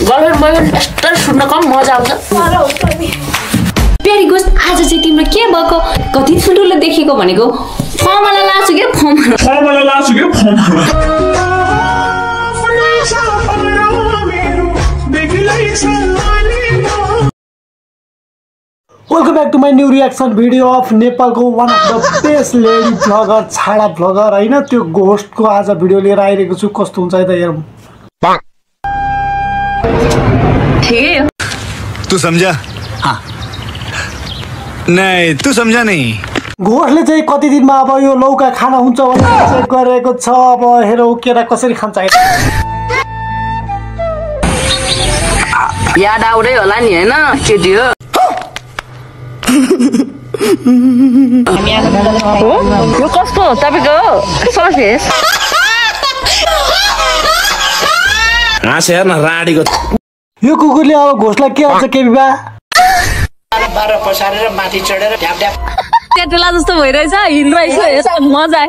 Girlfriend यस्तो सुन्न कम मजा आउँछ। प्यारी गोस्ट आज चाहिँ तिम्रो के भएको? कति ठुल्ठुलो देखेको भनेको फर्मला लाछु के फर्मला लाछु के Welcome back to my new reaction video of नेपालको one of the best lady vlogger छाडा vlogger हैन त्यो घोस्ट को आज भिडियो लिएर आइरहेको छु। कस्तो हुन्छ त हेरौं। ठीक है तू समझा? हाँ नहीं तू समझा नहीं। घोस्टले चाहिँ कति दिनमा अब यो लौका खाना हुन्छ भनेर चेक गरेको छ। अब हेरौ केरा कसरी खान्छ। याद आउँदै होला नि हैन केटी हो। यो कस्तो तपाईको सर्फेस हाँस हेर्न राडीको यो कुकुरले अब घोस्टलाई के भन्छ के बिबा बाह्र पसारेर माथि चढेर ढ्याप ढ्याप टेटला जस्तो भइरहेछ हिँड्दैछ यस्तो मजा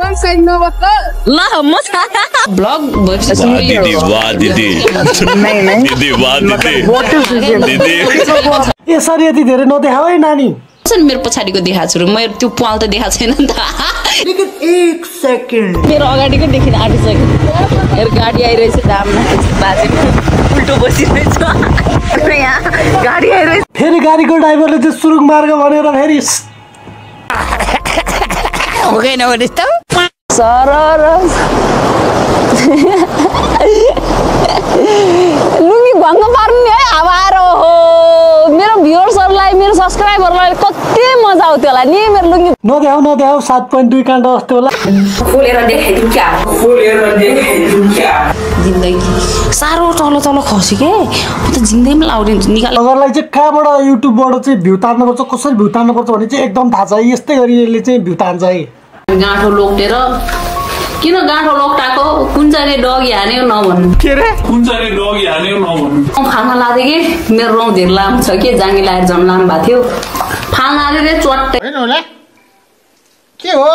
ल म ब्लग दिदी वाह दिदी दिदी वाह दिदी यसरी यति धेरै नदेखाऊ है नानी। मेरो पछाडिको देखाएको छु मेरो त्यो पाल त देखाएको छैन नि त। लेकिन 1 सेकेन्ड मेरो अगाडिको देखिन आँटिसक्यो। मेरो गाडी आइरहेछ दाममा बाजे उल्टो बसिरहेछ यहाँ गाडी आइरहेछ। फेरि गाडीको ड्राइभरले चाहिँ सुरुङ मार्ग भनेर फेरि ओकेन भने त सरर लुङ्गी भङ्ग पार्नु है आवार हो। मेरो भ्युअर्सहरुलाई मेरो सब्स्क्राइबरहरुलाई कति मजा आउँथ्यो होला नि मेरो लुङ्गी नदेखाऊ 7.2 काण्ड जस्तो होला। खोलेर देखाइदिउँ क्या जिन्दगी साह्रो तल तल खस्यो के म त जिन्दगीमा लाउँदिन निकाल। अगरलाई चाहिँ कहाँबाट युट्युबबाट चाहिँ भ्यू तार्नु पर्छ कसरी भ्यू तार्नु पर्छ भने चाहिँ एकदम थाहा छ। यस्तै गरी यसले चाहिँ भ्यू तान्छ है। गाँठो लोक्टेर किन गाँठो लोक्टाको कुन चाहिँ डगी हान्यो नभन्नु के रे कुन चाहिँ डगी हान्यो नभन्नु। फाल्न लाँदै कि मेरो रौँ धेरै लामो छ के जाङ्गी लाएर झन् लामो भएको थियो फाल्न रे चट्टै होला के हो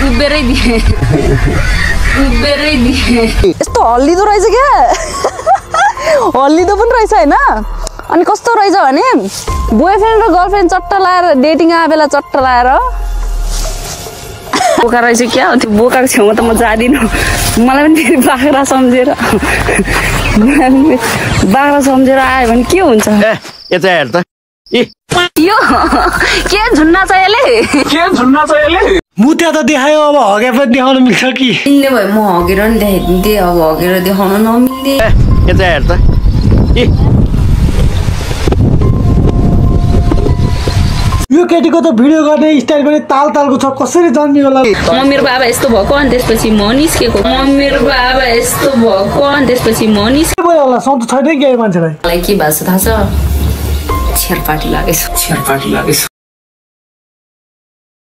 उभिएरै दिए यस्तो हल्लिदो रहेछ क्या हल्लिदो पनि रहेछ हैन। अनि कस्तो रहेछ भने बोयफ्रेन्ड र गर्लफ्रेन्ड चट्ट लाएर डेटिङ आए बेला चट्ट लाएर बोका रहेछ क्या त्यो बोकाको छेउमा त म जादिनँ। मलाई पनि फेरि बाख्रा सम्झेर आयो भने के हुन्छ यता हेर त यो के झुन्ना छ यसले मुत्या त देखायो अब हगे पनि देखाउन मिल्छ कि मिल्ने भयो म हगेर नि देखाइदिन्थेँ अब हगेर देखाउन नमिल्ने। यता हेर त यो केटीको त भिडियो गर्ने स्टाइल पनि ताल तालको छ। कसरी जन्मियो होला। मेरो बाबा यस्तो भएको अनि त्यसपछि म निस्केको मेरो बाबा यस्तो भएको अनि त्यसपछि म निस्केको होला। सन्त छैन के मान्छेलाई मलाई के भएको छ थाहा छ छेरपाटी लागेछ